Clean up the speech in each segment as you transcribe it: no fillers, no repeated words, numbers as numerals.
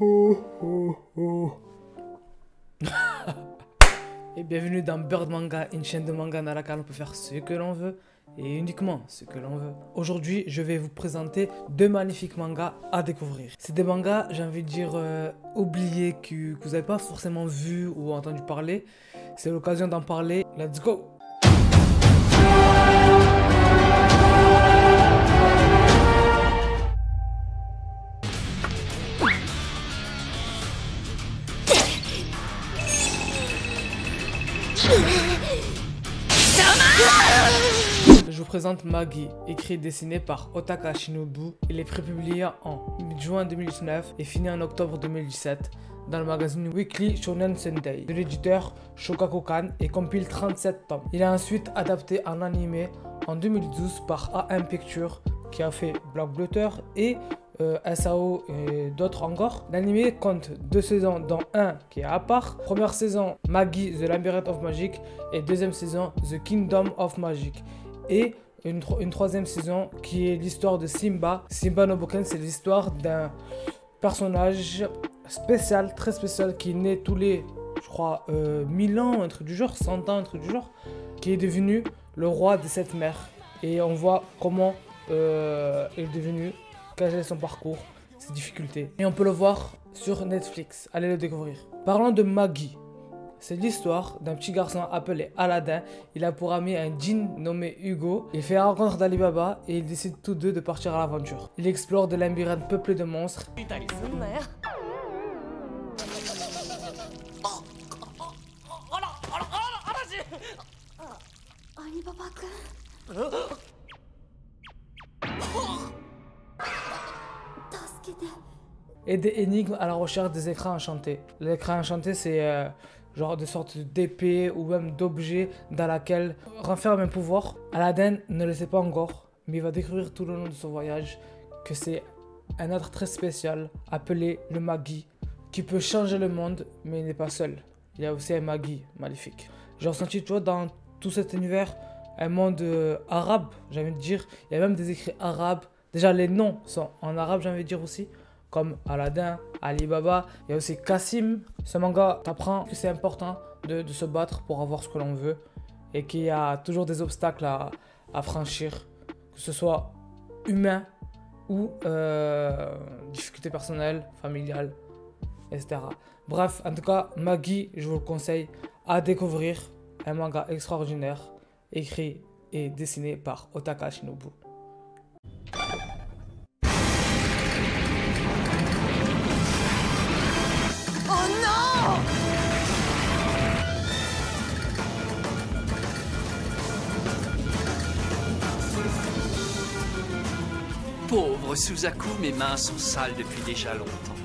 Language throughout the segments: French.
Et bienvenue dans Bird Manga, une chaîne de manga dans laquelle on peut faire ce que l'on veut et uniquement ce que l'on veut. Aujourd'hui, je vais vous présenter deux magnifiques mangas à découvrir. C'est des mangas, j'ai envie de dire, oubliés, que vous n'avez pas forcément vu ou entendu parler. C'est l'occasion d'en parler. Let's go! Je vous présente Magi, écrit et dessiné par Otaka Shinobu. Il est prépublié en juin 2019 et fini en octobre 2017 dans le magazine Weekly Shonen Sunday de l'éditeur Shogakukan et compile 37 tomes. Il est ensuite adapté en animé en 2012 par AM Pictures qui a fait Black Blutter et SAO et d'autres encore. L'anime compte 2 saisons dont un qui est à part. Première saison Magi The Labyrinth of Magic et deuxième saison The Kingdom of Magic. Et une troisième saison qui est l'histoire de Simba. Simba no Boken, c'est l'histoire d'un personnage spécial, très spécial, qui est né tous les, je crois, 1000 ans, un truc du genre, 100 ans, un truc du genre, qui est devenu le roi des 7 mers. Et on voit comment il est devenu, quel est son parcours, ses difficultés. Et on peut le voir sur Netflix, allez le découvrir. Parlons de Magi. C'est l'histoire d'un petit garçon appelé Aladdin. Il a pour ami un djinn nommé Hugo. Il fait la rencontre d'Ali Baba et ils décident tous deux de partir à l'aventure. Il explore des labyrinthes peuplés de monstres. Et des énigmes à la recherche des écrans enchantés. L'écran enchanté, c'est genre de sorte d'épée ou même d'objet dans laquelle renferme un pouvoir. Aladdin ne le sait pas encore, mais il va découvrir tout le long de son voyage que c'est un être très spécial appelé le Magi qui peut changer le monde, mais il n'est pas seul. Il y a aussi un Magi maléfique. J'ai ressenti, tu vois, dans tout cet univers, un monde arabe, j'ai envie de dire. Il y a même des écrits arabes. Déjà, les noms sont en arabe, j'ai envie de dire aussi. Comme Aladdin, Ali Baba, il y a aussi Cassim. Ce manga t'apprend que c'est important de se battre pour avoir ce que l'on veut et qu'il y a toujours des obstacles à franchir, que ce soit humain ou difficultés personnelles, familiales, etc. Bref, en tout cas, Magi, je vous le conseille à découvrir. Un manga extraordinaire, écrit et dessiné par Otaka Shinobu. Pauvre Suzaku, mes mains sont sales depuis déjà longtemps.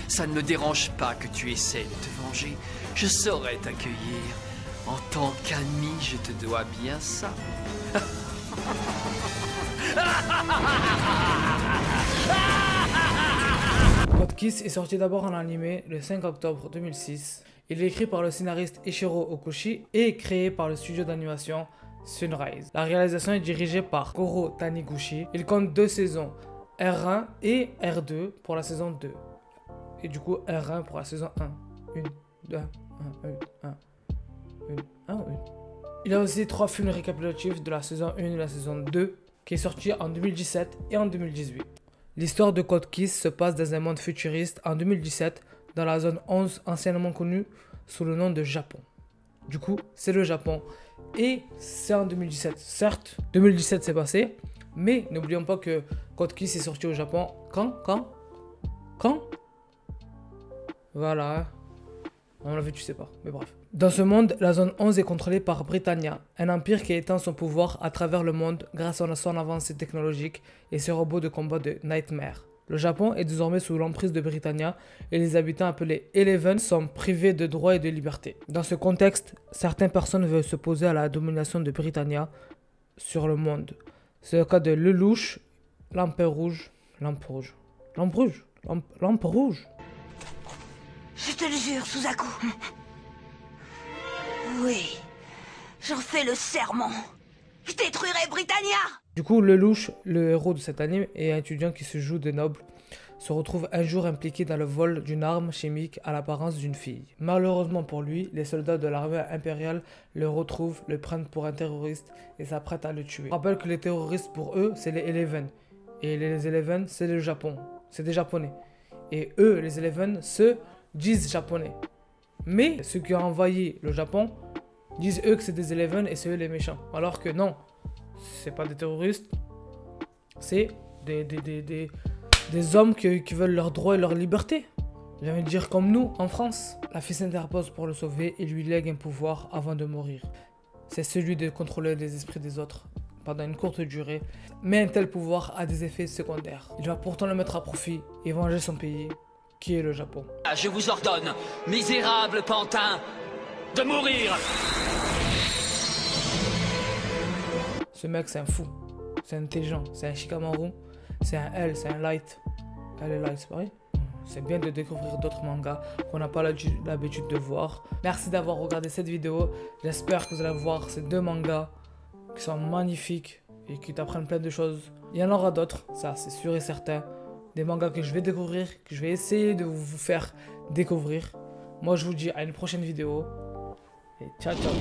Ça ne me dérange pas que tu essaies de te venger. Je saurais t'accueillir. En tant qu'ami, je te dois bien ça. Code Geass est sorti d'abord en animé le 5 octobre 2006. Il est écrit par le scénariste Ichiro Okushi et créé par le studio d'animation Sunrise. La réalisation est dirigée par Koro Taniguchi. Il compte 2 saisons, R1 et R2 pour la saison 2. Et du coup R1 pour la saison 1. 1, 2, 1, 1, 1. 1, 1. Il y a aussi 3 films récapitulatifs de la saison 1 et la saison 2 qui est sorti en 2017 et en 2018. L'histoire de Code Geass se passe dans un monde futuriste en 2017 dans la zone 11 anciennement connue sous le nom de Japon. Du coup, c'est le Japon et c'est en 2017. Certes, 2017 c'est passé, mais n'oublions pas que Code Geass est sorti au Japon quand Voilà. On l'a vu, tu sais pas, mais bref. Dans ce monde, la zone 11 est contrôlée par Britannia, un empire qui étend son pouvoir à travers le monde grâce à son avancée technologique et ses robots de combat de Nightmare. Le Japon est désormais sous l'emprise de Britannia et les habitants appelés Eleven sont privés de droits et de liberté. Dans ce contexte, certaines personnes veulent s'opposer à la domination de Britannia sur le monde. C'est le cas de Lelouch, Lampe Rouge. Je te le jure, Suzaku. Oui, j'en fais le serment. Je détruirai Britannia. Du coup, Lelouch, le héros de cet anime, est un étudiant qui se joue de noble se retrouve un jour impliqué dans le vol d'une arme chimique à l'apparence d'une fille. Malheureusement pour lui, les soldats de l'armée impériale le retrouvent, le prennent pour un terroriste et s'apprêtent à le tuer. Je rappelle que les terroristes pour eux, c'est les Eleven. Et les Eleven, c'est le Japon. C'est des Japonais. Et eux, les Eleven, se disent japonais. Mais ceux qui ont envahi le Japon disent eux que c'est des Eleven et c'est eux les méchants. Alors que non, c'est pas des terroristes, c'est des hommes qui veulent leurs droits et leur liberté. J'ai envie de dire comme nous en France. La fille s'interpose pour le sauver et lui lègue un pouvoir avant de mourir. C'est celui de contrôler les esprits des autres pendant une courte durée. Mais un tel pouvoir a des effets secondaires. Il va pourtant le mettre à profit et venger son pays, qui est le Japon. Je vous ordonne, misérable pantin, de mourir. Ce mec, c'est un fou. C'est intelligent. C'est un Shikamaru. C'est un L. C'est un Light. Elle est Light, c'est pareil. C'est bien de découvrir d'autres mangas qu'on n'a pas l'habitude de voir. Merci d'avoir regardé cette vidéo. J'espère que vous allez voir ces deux mangas qui sont magnifiques et qui t'apprennent plein de choses. Il y en aura d'autres, ça c'est sûr et certain. Des mangas que je vais découvrir, que je vais essayer de vous faire découvrir. Moi je vous dis à une prochaine vidéo. Et ciao ciao.